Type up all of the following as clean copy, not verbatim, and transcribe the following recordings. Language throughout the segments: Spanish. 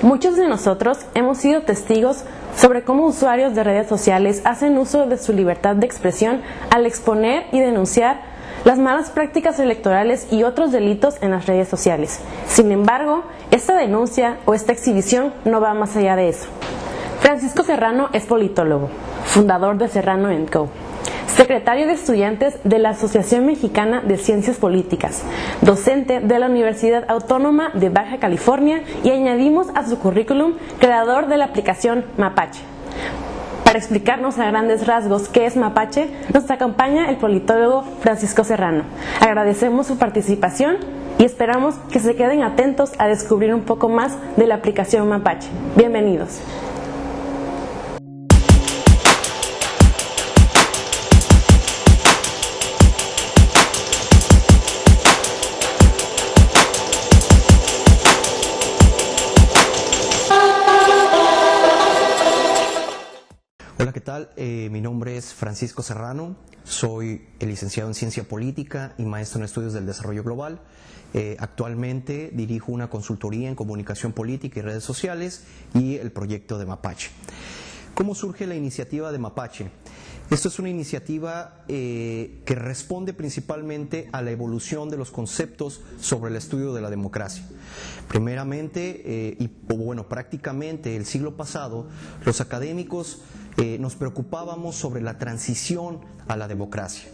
Muchos de nosotros hemos sido testigos sobre cómo usuarios de redes sociales hacen uso de su libertad de expresión al exponer y denunciar las malas prácticas electorales y otros delitos en las redes sociales. Sin embargo, esta denuncia o esta exhibición no va más allá de eso. Francisco Serrano es politólogo, fundador de Serrano & Co., secretario de estudiantes de la Asociación Mexicana de Ciencias Políticas, docente de la Universidad Autónoma de Baja California y añadimos a su currículum creador de la aplicación Mapache. Para explicarnos a grandes rasgos qué es Mapache, nos acompaña el politólogo Francisco Serrano. Agradecemos su participación y esperamos que se queden atentos a descubrir un poco más de la aplicación Mapache. Bienvenidos. Hola, ¿qué tal? Mi nombre es Francisco Serrano, soy licenciado en Ciencia Política y maestro en Estudios del Desarrollo Global. Actualmente dirijo una consultoría en comunicación política y redes sociales y el proyecto de Mapache. ¿Cómo surge la iniciativa de Mapache? Esto es una iniciativa que responde principalmente a la evolución de los conceptos sobre el estudio de la democracia. Primeramente, prácticamente el siglo pasado, los académicos nos preocupábamos sobre la transición a la democracia.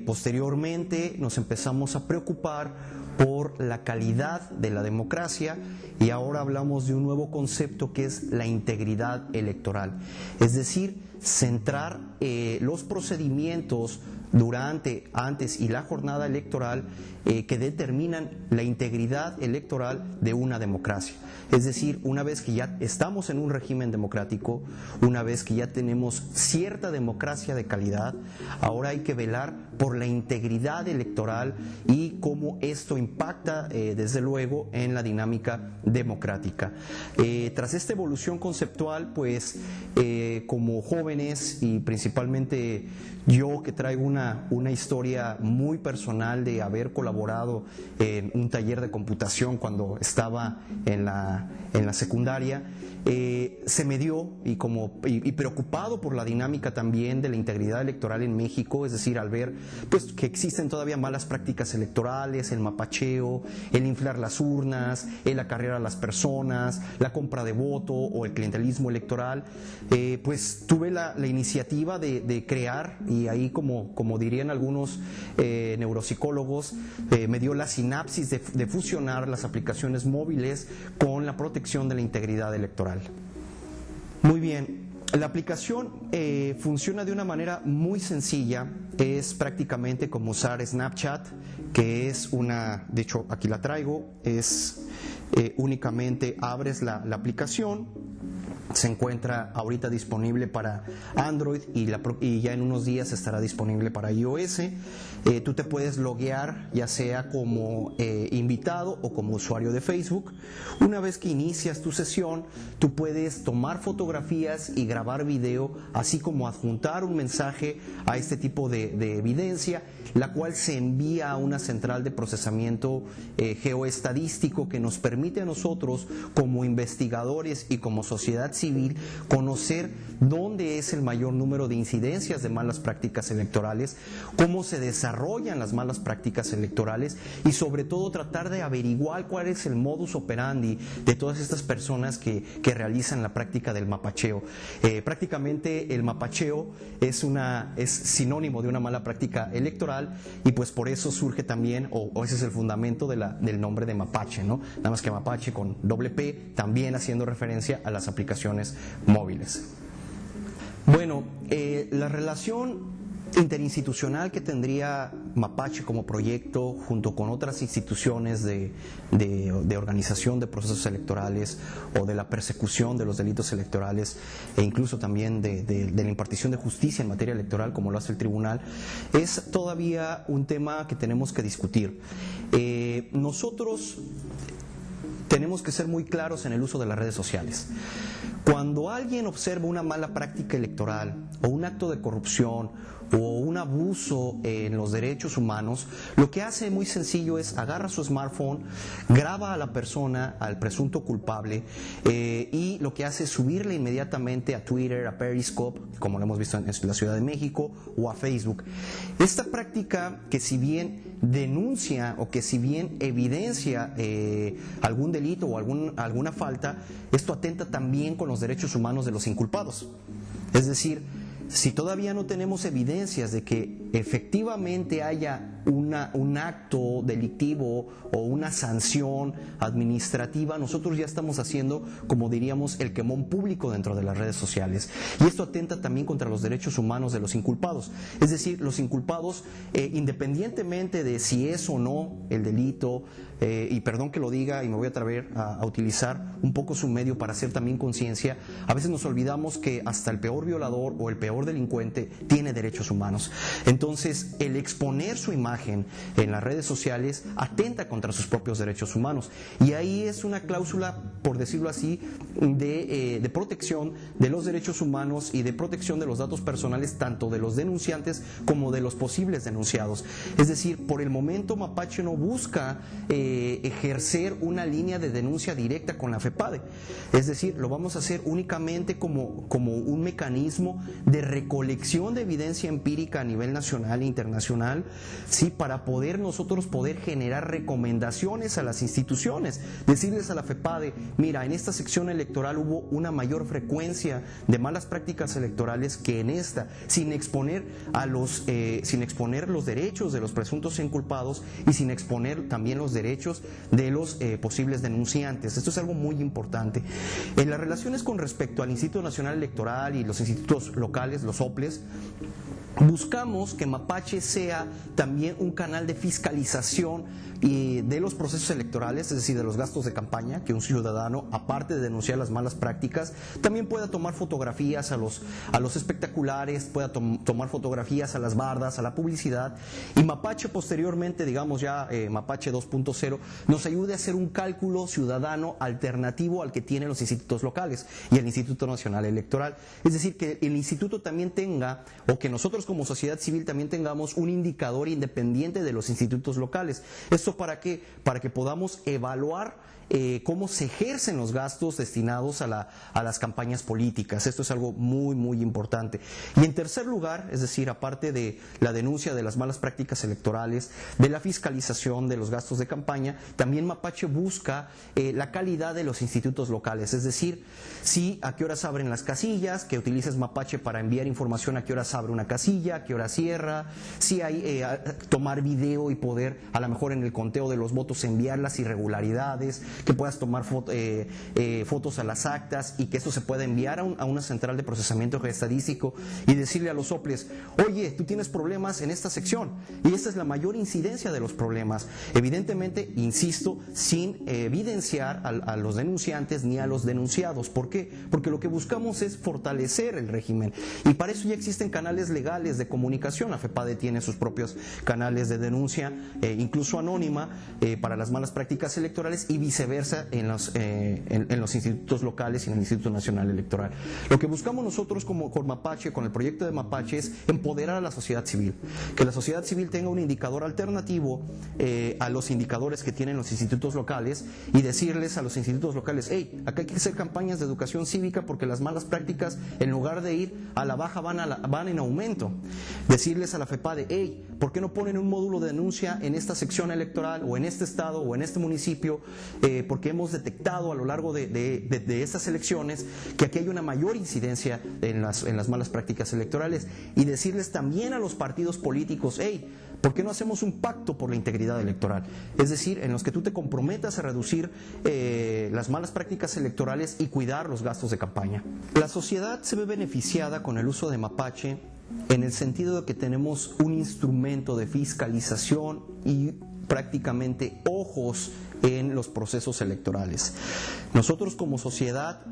Posteriormente nos empezamos a preocupar por la calidad de la democracia y ahora hablamos de un nuevo concepto que es la integridad electoral, es decir, centrar los procedimientos durante, antes y la jornada electoral que determinan la integridad electoral de una democracia. Es decir, una vez que ya estamos en un régimen democrático, una vez que ya tenemos cierta democracia de calidad, ahora hay que velar por la integridad electoral y cómo esto impacta desde luego en la dinámica democrática. Tras esta evolución conceptual, pues como jóvenes y principalmente yo que traigo una historia muy personal de haber colaborado en un taller de computación cuando estaba en la secundaria, se me dio y preocupado por la dinámica también de la integridad electoral en México, es decir, al ver pues que existen todavía malas prácticas electorales, el mapacheo, el inflar las urnas, el acarrear a las personas, la compra de voto o el clientelismo electoral, pues tuve la iniciativa de crear, y ahí como dirían algunos neuropsicólogos, me dio la sinapsis de fusionar las aplicaciones móviles con la protección de la integridad electoral. Muy bien, la aplicación funciona de una manera muy sencilla, es prácticamente como usar Snapchat, que es de hecho aquí la traigo, es únicamente abres la aplicación. Se encuentra ahorita disponible para Android y ya en unos días estará disponible para iOS. Tú te puedes loguear ya sea como invitado o como usuario de Facebook. Una vez que inicias tu sesión, tú puedes tomar fotografías y grabar video, así como adjuntar un mensaje a este tipo de evidencia, la cual se envía a una central de procesamiento geoestadístico que nos permite a nosotros como investigadores y como sociedad civil conocer dónde es el mayor número de incidencias de malas prácticas electorales, cómo se desarrollan las malas prácticas electorales y sobre todo tratar de averiguar cuál es el modus operandi de todas estas personas que realizan la práctica del mapacheo. Prácticamente el mapacheo es sinónimo de una mala práctica electoral y pues por eso surge también, o ese es el fundamento del nombre de Mapache, ¿no? Nada más que Mapache con doble P, también haciendo referencia a las aplicaciones móviles. Bueno, la relación interinstitucional que tendría Mapache como proyecto junto con otras instituciones de organización de procesos electorales o de la persecución de los delitos electorales e incluso también de la impartición de justicia en materia electoral como lo hace el tribunal, es todavía un tema que tenemos que discutir. Nosotros tenemos que ser muy claros en el uso de las redes sociales. Cuando alguien observa una mala práctica electoral o un acto de corrupción o un abuso en los derechos humanos, lo que hace muy sencillo es agarra su smartphone, graba a la persona, al presunto culpable, y lo que hace es subirle inmediatamente a Twitter, a Periscope, como lo hemos visto en la Ciudad de México, o a Facebook. Esta práctica, que si bien denuncia o que si bien evidencia algún delito o alguna falta, esto atenta también con los derechos humanos de los inculpados. Es decir, si todavía no tenemos evidencias de que efectivamente haya un acto delictivo o una sanción administrativa, nosotros ya estamos haciendo, como diríamos, el quemón público dentro de las redes sociales. Y esto atenta también contra los derechos humanos de los inculpados. Es decir, los inculpados, independientemente de si es o no el delito, y perdón que lo diga y me voy a atrever a utilizar un poco su medio para hacer también conciencia, a veces nos olvidamos que hasta el peor violador o el peor delincuente tiene derechos humanos. Entonces, el exponer su imagen en las redes sociales atenta contra sus propios derechos humanos. Y ahí es una cláusula, por decirlo así, de protección de los derechos humanos y de protección de los datos personales, tanto de los denunciantes como de los posibles denunciados. Es decir, por el momento Mapache no busca ejercer una línea de denuncia directa con la FEPADE. Es decir, lo vamos a hacer únicamente como un mecanismo de recolección de evidencia empírica a nivel nacional e internacional, ¿sí? Para nosotros poder generar recomendaciones a las instituciones, decirles a la FEPADE, mira, en esta sección electoral hubo una mayor frecuencia de malas prácticas electorales que en esta, sin exponer los derechos de los presuntos inculpados y sin exponer también los derechos de los posibles denunciantes. Esto es algo muy importante. En las relaciones con respecto al Instituto Nacional Electoral y los institutos locales, los OPLES, buscamos que Mapache sea también un canal de fiscalización de los procesos electorales, es decir, de los gastos de campaña, que un ciudadano, aparte de denunciar las malas prácticas, también pueda tomar fotografías a los espectaculares, pueda tomar fotografías a las bardas, a la publicidad, y Mapache posteriormente, digamos ya Mapache 2.0, nos ayude a hacer un cálculo ciudadano alternativo al que tienen los institutos locales y el Instituto Nacional Electoral. Es decir, que el instituto también tenga, o que nosotros como sociedad civil también tengamos un indicador independiente de los institutos locales. ¿Esto para qué? Para que podamos evaluar cómo se ejercen los gastos destinados a las campañas políticas. Esto es algo muy, muy importante. Y en tercer lugar, es decir, aparte de la denuncia de las malas prácticas electorales, de la fiscalización de los gastos de campaña, también Mapache busca la calidad de los institutos locales. Es decir, si a qué horas abren las casillas, que utilices Mapache para enviar información a qué horas abre una casilla, a qué hora cierra, si hay tomar video y poder a lo mejor en el conteo de los votos enviar las irregularidades, que puedas tomar fotos a las actas y que esto se pueda enviar a una central de procesamiento estadístico y decirle a los OPLES, oye, tú tienes problemas en esta sección y esta es la mayor incidencia de los problemas. Evidentemente, insisto, sin evidenciar a los denunciantes ni a los denunciados. ¿Por qué? Porque lo que buscamos es fortalecer el régimen y para eso ya existen canales legales de comunicación. La FEPADE tiene sus propios canales de denuncia, incluso anónima, para las malas prácticas electorales y viceversa en los institutos locales y en el Instituto Nacional Electoral. Lo que buscamos nosotros con Mapache, con el proyecto de Mapache, es empoderar a la sociedad civil, que la sociedad civil tenga un indicador alternativo a los indicadores que tienen los institutos locales y decirles a los institutos locales, hey, acá hay que hacer campañas de educación cívica porque las malas prácticas, en lugar de ir a la baja, van en aumento. Decirles a la FEPADE, hey, ¿por qué no ponen un módulo de denuncia en esta sección electoral o en este estado o en este municipio? Porque hemos detectado a lo largo de estas elecciones que aquí hay una mayor incidencia en las malas prácticas electorales, y decirles también a los partidos políticos, hey, ¿por qué no hacemos un pacto por la integridad electoral? Es decir, en los que tú te comprometas a reducir las malas prácticas electorales y cuidar los gastos de campaña. La sociedad se ve beneficiada con el uso de Mapache en el sentido de que tenemos un instrumento de fiscalización y prácticamente ojos en los procesos electorales. Nosotros como sociedad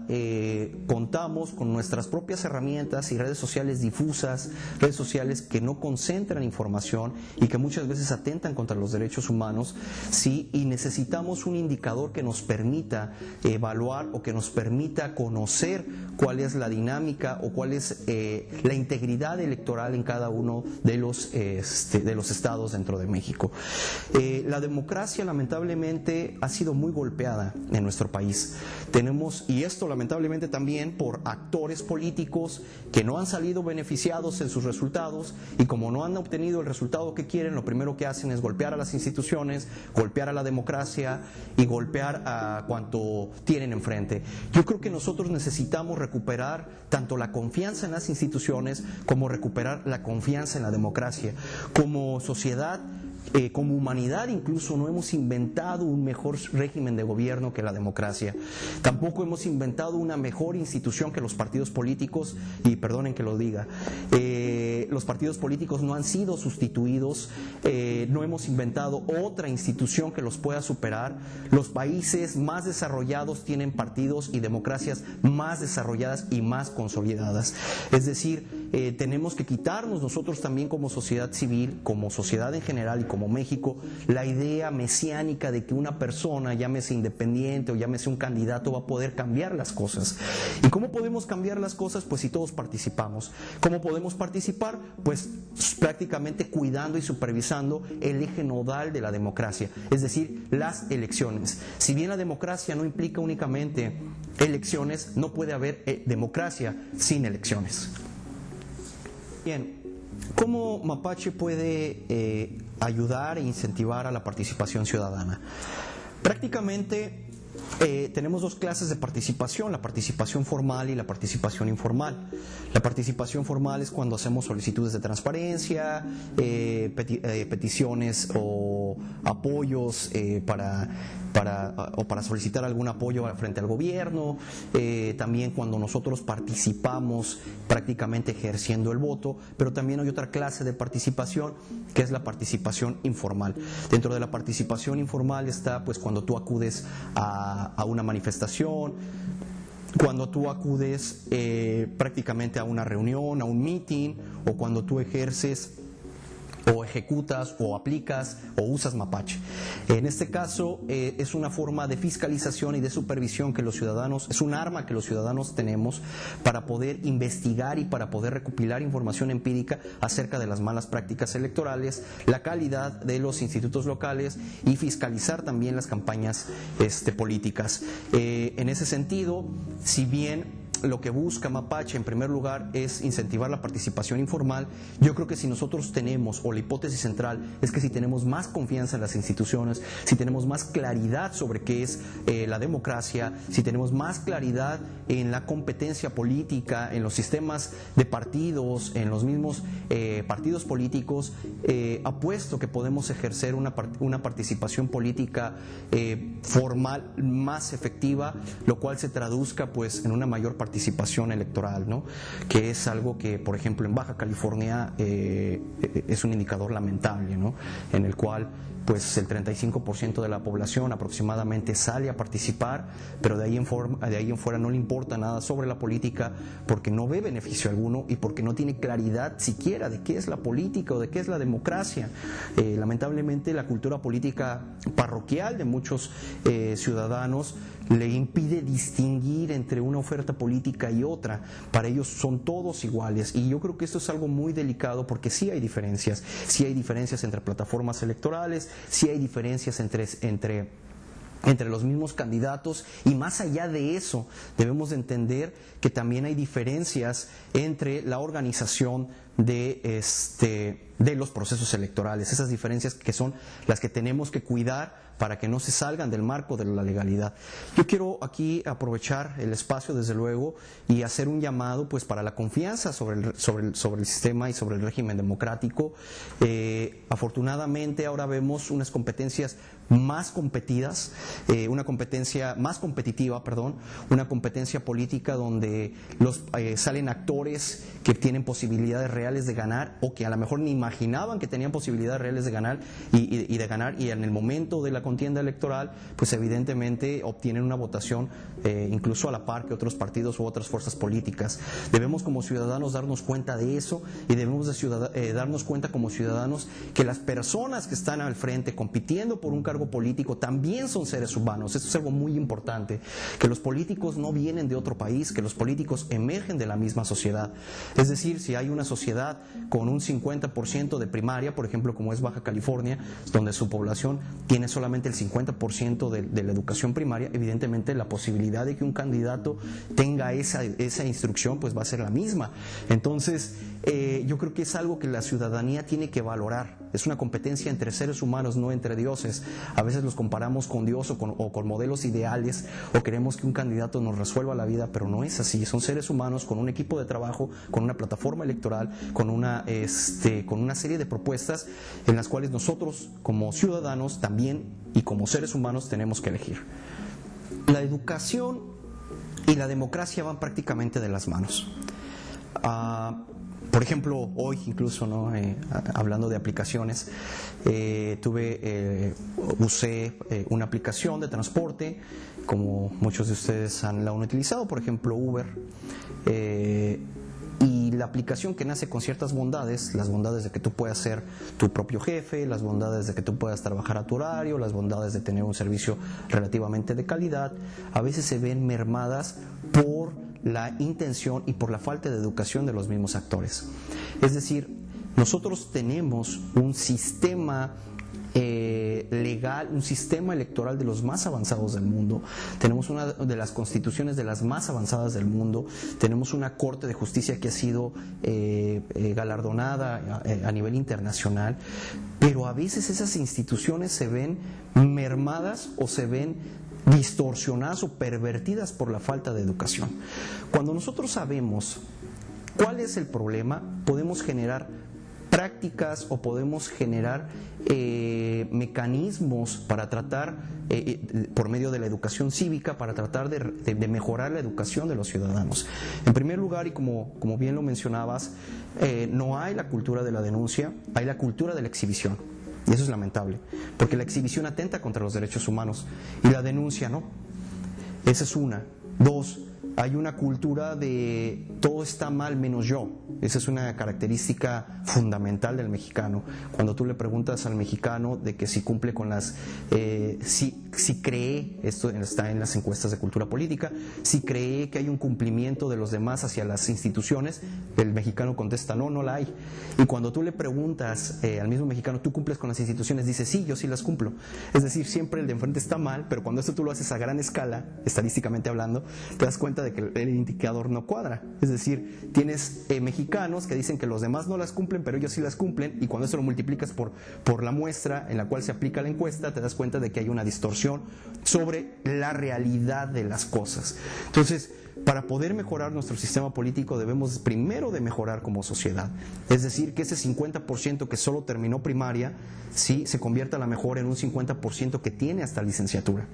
contamos con nuestras propias herramientas y redes sociales difusas, redes sociales que no concentran información y que muchas veces atentan contra los derechos humanos, sí, y necesitamos un indicador que nos permita evaluar o que nos permita conocer cuál es la dinámica o cuál es la integridad electoral en cada uno de los estados dentro de México. La democracia lamentablemente ha sido muy golpeada en nuestro país. Y esto lamentablemente también por actores políticos que no han salido beneficiados en sus resultados, y como no han obtenido el resultado que quieren, lo primero que hacen es golpear a las instituciones, golpear a la democracia y golpear a cuanto tienen enfrente. Yo creo que nosotros necesitamos recuperar tanto la confianza en las instituciones como recuperar la confianza en la democracia. Como sociedad, como humanidad incluso, no hemos inventado un mejor régimen de gobierno que la democracia. Tampoco hemos inventado una mejor institución que los partidos políticos, y perdonen que lo diga, los partidos políticos no han sido sustituidos, no hemos inventado otra institución que los pueda superar. Los países más desarrollados tienen partidos y democracias más desarrolladas y más consolidadas. Es decir, tenemos que quitarnos nosotros también como sociedad civil, como sociedad en general y como México, la idea mesiánica de que una persona, llámese independiente o llámese un candidato, va a poder cambiar las cosas. ¿Y cómo podemos cambiar las cosas? Pues si todos participamos. ¿Cómo podemos participar? Pues prácticamente cuidando y supervisando el eje nodal de la democracia, es decir, las elecciones. Si bien la democracia no implica únicamente elecciones, no puede haber democracia sin elecciones. Bien, ¿cómo Mapache puede ayudar e incentivar a la participación ciudadana? Prácticamente tenemos dos clases de participación, la participación formal y la participación informal. La participación formal es cuando hacemos solicitudes de transparencia, peticiones o apoyos para solicitar algún apoyo frente al gobierno, también cuando nosotros participamos prácticamente ejerciendo el voto, pero también hay otra clase de participación que es la participación informal. Dentro de la participación informal está pues cuando tú acudes a una manifestación, cuando tú acudes prácticamente a una reunión, a un meeting, o cuando tú ejerces o ejecutas o aplicas o usas Mapache. En este caso es una forma de fiscalización y de supervisión que los ciudadanos, es un arma que los ciudadanos tenemos para poder investigar y para poder recopilar información empírica acerca de las malas prácticas electorales, la calidad de los institutos locales y fiscalizar también las campañas políticas. En ese sentido, si bien lo que busca Mapache en primer lugar es incentivar la participación informal, yo creo que si nosotros tenemos, o la hipótesis central es que si tenemos más confianza en las instituciones, si tenemos más claridad sobre qué es la democracia, si tenemos más claridad en la competencia política, en los sistemas de partidos, en los mismos partidos políticos, apuesto que podemos ejercer una participación política formal más efectiva, lo cual se traduzca pues en una mayor participación electoral, ¿no? Que es algo que, por ejemplo, en Baja California es un indicador lamentable, ¿no? En el cual pues el 35% de la población aproximadamente sale a participar, pero de ahí en fuera no le importa nada sobre la política porque no ve beneficio alguno y porque no tiene claridad siquiera de qué es la política o de qué es la democracia. Lamentablemente la cultura política parroquial de muchos ciudadanos le impide distinguir entre una oferta política y otra. Para ellos son todos iguales, y yo creo que esto es algo muy delicado porque sí hay diferencias entre plataformas electorales, sí hay diferencias entre los mismos candidatos, y más allá de eso debemos de entender que también hay diferencias entre la organización de los procesos electorales, esas diferencias que son las que tenemos que cuidar para que no se salgan del marco de la legalidad. Yo quiero aquí aprovechar el espacio, desde luego, y hacer un llamado pues para la confianza sobre el sistema y sobre el régimen democrático. Afortunadamente ahora vemos unas competencias más competidas, una competencia más competitiva, una competencia política donde salen actores que tienen posibilidades reales reales de ganar, o que a lo mejor ni imaginaban que tenían posibilidades reales de ganar y de ganar, y en el momento de la contienda electoral, pues evidentemente obtienen una votación incluso a la par que otros partidos u otras fuerzas políticas. Debemos como ciudadanos darnos cuenta de eso, y debemos darnos cuenta como ciudadanos que las personas que están al frente compitiendo por un cargo político también son seres humanos. Esto es algo muy importante, que los políticos no vienen de otro país, que los políticos emergen de la misma sociedad. Es decir, si hay una sociedad con un 50% de primaria, por ejemplo, como es Baja California, donde su población tiene solamente el 50% de la educación primaria, evidentemente la posibilidad de que un candidato tenga esa instrucción pues va a ser la misma. Entonces, yo creo que es algo que la ciudadanía tiene que valorar. Es una competencia entre seres humanos, no entre dioses. A veces los comparamos con Dios o con modelos ideales, o queremos que un candidato nos resuelva la vida, pero no es así. Son seres humanos con un equipo de trabajo, con una plataforma electoral, con una serie de propuestas en las cuales nosotros como ciudadanos también y como seres humanos tenemos que elegir. La educación y la democracia van prácticamente de las manos. Por ejemplo, hoy incluso, ¿no? Hablando de aplicaciones, usé una aplicación de transporte, como muchos de ustedes la han utilizado, por ejemplo Uber, y la aplicación que nace con ciertas bondades, las bondades de que tú puedas ser tu propio jefe, las bondades de que tú puedas trabajar a tu horario, las bondades de tener un servicio relativamente de calidad, a veces se ven mermadas por la intención y por la falta de educación de los mismos actores. Es decir, nosotros tenemos un sistema legal, un sistema electoral de los más avanzados del mundo, tenemos una de las constituciones de las más avanzadas del mundo, tenemos una Corte de Justicia que ha sido galardonada a nivel internacional, pero a veces esas instituciones se ven mermadas o se ven distorsionadas o pervertidas por la falta de educación. Cuando nosotros sabemos cuál es el problema, podemos generar prácticas o podemos generar mecanismos para tratar, por medio de la educación cívica, para tratar de mejorar la educación de los ciudadanos. En primer lugar, y como bien lo mencionabas, no hay la cultura de la denuncia, hay la cultura de la exhibición. Y eso es lamentable, porque la exhibición atenta contra los derechos humanos y la denuncia no. Esa es una. Dos, hay una cultura de todo está mal menos yo. Esa es una característica fundamental del mexicano. Cuando tú le preguntas al mexicano de que si cumple con las... si cree, esto está en las encuestas de cultura política, si cree que hay un cumplimiento de los demás hacia las instituciones, el mexicano contesta no la hay. Y cuando tú le preguntas al mismo mexicano, ¿tú cumples con las instituciones? Dice sí, yo sí las cumplo. Es decir, siempre el de enfrente está mal, pero cuando esto tú lo haces a gran escala, estadísticamente hablando, te das cuenta de que el indicador no cuadra. Es decir, tienes mexicanos que dicen que los demás no las cumplen, pero ellos sí las cumplen, y cuando eso lo multiplicas por la muestra en la cual se aplica la encuesta, te das cuenta de que hay una distorsión sobre la realidad de las cosas. Entonces, para poder mejorar nuestro sistema político debemos primero de mejorar como sociedad. Es decir, que ese 50% que solo terminó primaria, sí, se convierta a lo mejor en un 50% que tiene hasta licenciatura.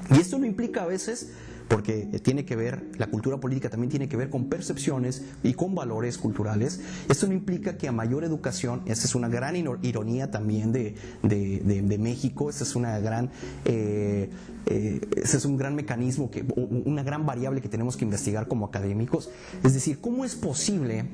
Y esto no implica a veces, porque tiene que ver, la cultura política también tiene que ver con percepciones y con valores culturales. Esto no implica que a mayor educación, esta es una gran ironía también de México, esta es una gran, ese es un gran mecanismo, una gran variable que tenemos que investigar como académicos. Es decir, ¿cómo es posible,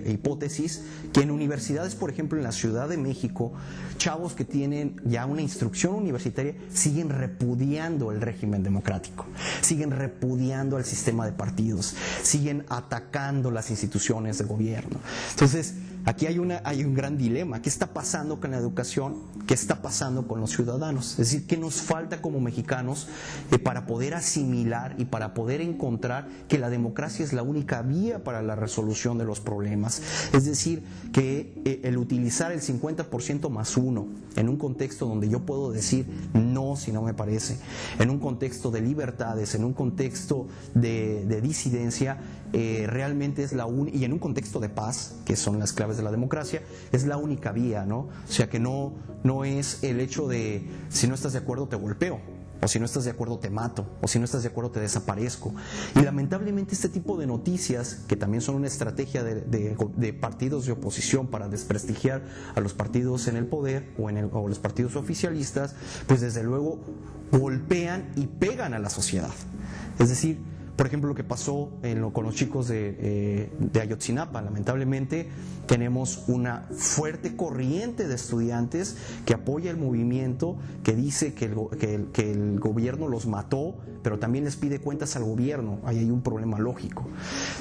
hipótesis, que en universidades, por ejemplo en la Ciudad de México, chavos que tienen ya una instrucción universitaria siguen repudiando el régimen democrático, siguen repudiando al sistema de partidos, siguen atacando las instituciones de gobierno? Entonces, aquí hay un gran dilema. ¿Qué está pasando con la educación? ¿Qué está pasando con los ciudadanos? Es decir, ¿qué nos falta como mexicanos para poder asimilar y para poder encontrar que la democracia es la única vía para la resolución de los problemas? Es decir, que el utilizar el 50% más uno en un contexto donde yo puedo decir no si no me parece, en un contexto de libertades, en un contexto de disidencia, realmente es y en un contexto de paz, que son las claves de la democracia, es la única vía, ¿no? O sea, que no es el hecho de si no estás de acuerdo te golpeo. o si no estás de acuerdo te mato, o si no estás de acuerdo te desaparezco. Y lamentablemente este tipo de noticias, que también son una estrategia de partidos de oposición para desprestigiar a los partidos en el poder o los partidos oficialistas, pues desde luego golpean y pegan a la sociedad. Es decir, por ejemplo, lo que pasó con los chicos de Ayotzinapa. Lamentablemente tenemos una fuerte corriente de estudiantes que apoya el movimiento, que dice que el gobierno los mató, pero también les pide cuentas al gobierno. Ahí hay un problema lógico.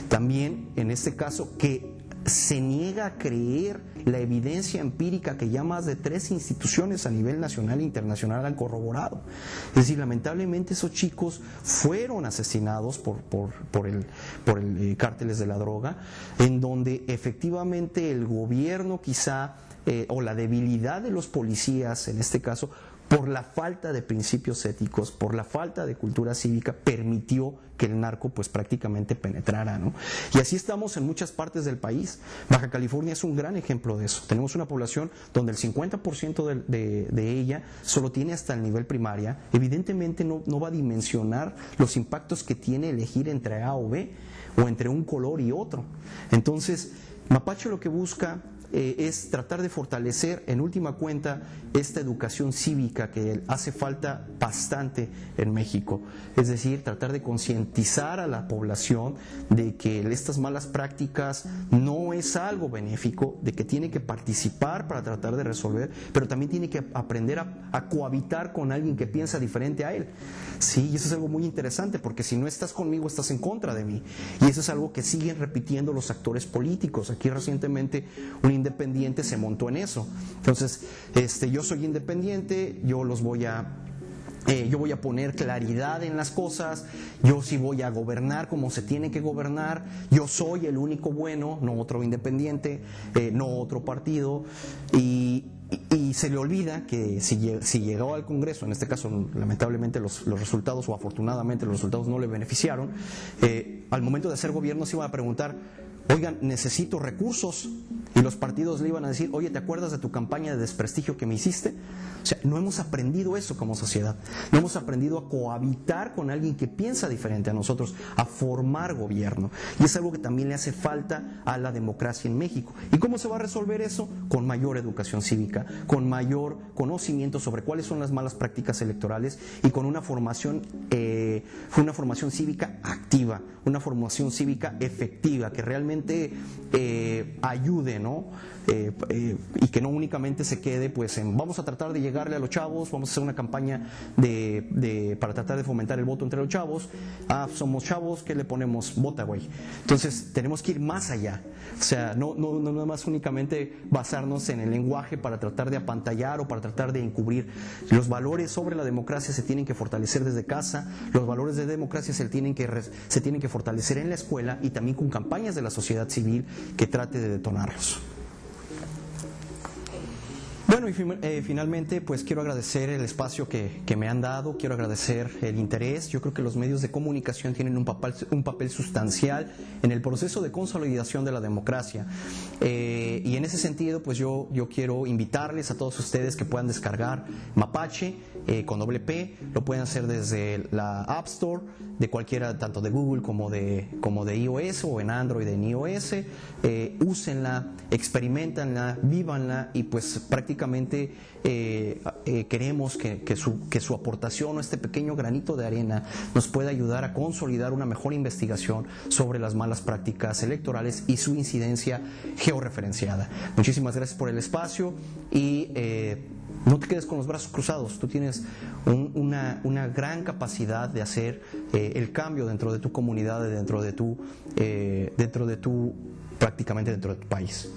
También, en este caso, que se niega a creer la evidencia empírica que ya más de 3 instituciones a nivel nacional e internacional han corroborado. Es decir, lamentablemente esos chicos fueron asesinados por el cárteles de la droga, en donde efectivamente el gobierno quizá, o la debilidad de los policías en este caso, por la falta de principios éticos, por la falta de cultura cívica, permitió que el narco pues prácticamente penetrara, ¿no? Y así estamos en muchas partes del país. Baja California es un gran ejemplo de eso. Tenemos una población donde el 50% de ella solo tiene hasta el nivel primaria. Evidentemente no va a dimensionar los impactos que tiene elegir entre A o B, o entre un color y otro. Entonces, Mapache lo que busca es tratar de fortalecer, en última cuenta, esta educación cívica que hace falta bastante en México. Es decir, tratar de concientizar a la población de que estas malas prácticas no es algo benéfico, de que tiene que participar para tratar de resolver, pero también tiene que aprender a cohabitar con alguien que piensa diferente a él. Sí, y eso es algo muy interesante, porque si no estás conmigo, estás en contra de mí. Y eso es algo que siguen repitiendo los actores políticos. Aquí recientemente un independiente se montó en eso. Entonces, yo soy independiente, yo voy a poner claridad en las cosas, yo sí voy a gobernar como se tiene que gobernar, yo soy el único bueno, no otro independiente, no otro partido, y se le olvida que si llegó al Congreso, en este caso lamentablemente los resultados, o afortunadamente los resultados no le beneficiaron, al momento de hacer gobierno se iban a preguntar: oigan, necesito recursos, y los partidos le iban a decir: oye, ¿te acuerdas de tu campaña de desprestigio que me hiciste? O sea, no hemos aprendido eso como sociedad, no hemos aprendido a cohabitar con alguien que piensa diferente a nosotros, a formar gobierno, y es algo que también le hace falta a la democracia en México. ¿Y cómo se va a resolver eso? Con mayor educación cívica, con mayor conocimiento sobre cuáles son las malas prácticas electorales, y con una formación cívica activa, una formación cívica efectiva, que realmente ayude, ¿no? Y que no únicamente se quede pues en vamos a tratar de llegarle a los chavos, vamos a hacer una campaña para tratar de fomentar el voto entre los chavos. Somos chavos, ¿qué le ponemos? Vota, güey. Entonces tenemos que ir más allá, o sea, no nada más únicamente basarnos en el lenguaje para tratar de apantallar o para tratar de encubrir. Los valores sobre la democracia se tienen que fortalecer desde casa, los valores de democracia se tienen que fortalecer en la escuela, y también con campañas de la sociedad civil que trate de detonarlos. Bueno, y finalmente pues quiero agradecer el espacio que me han dado, quiero agradecer el interés. Yo creo que los medios de comunicación tienen un papel sustancial en el proceso de consolidación de la democracia, y en ese sentido pues yo quiero invitarles a todos ustedes que puedan descargar Mapache con P. Lo pueden hacer desde la App Store de cualquiera, tanto de Google como de iOS, o en Android en iOS. Úsenla, experimentanla, vívanla, y pues prácticamente queremos que su aportación, o este pequeño granito de arena, nos pueda ayudar a consolidar una mejor investigación sobre las malas prácticas electorales y su incidencia georreferenciada. Muchísimas gracias por el espacio, y no te quedes con los brazos cruzados. Tú tienes una gran capacidad de hacer el cambio dentro de tu comunidad, prácticamente dentro de tu país.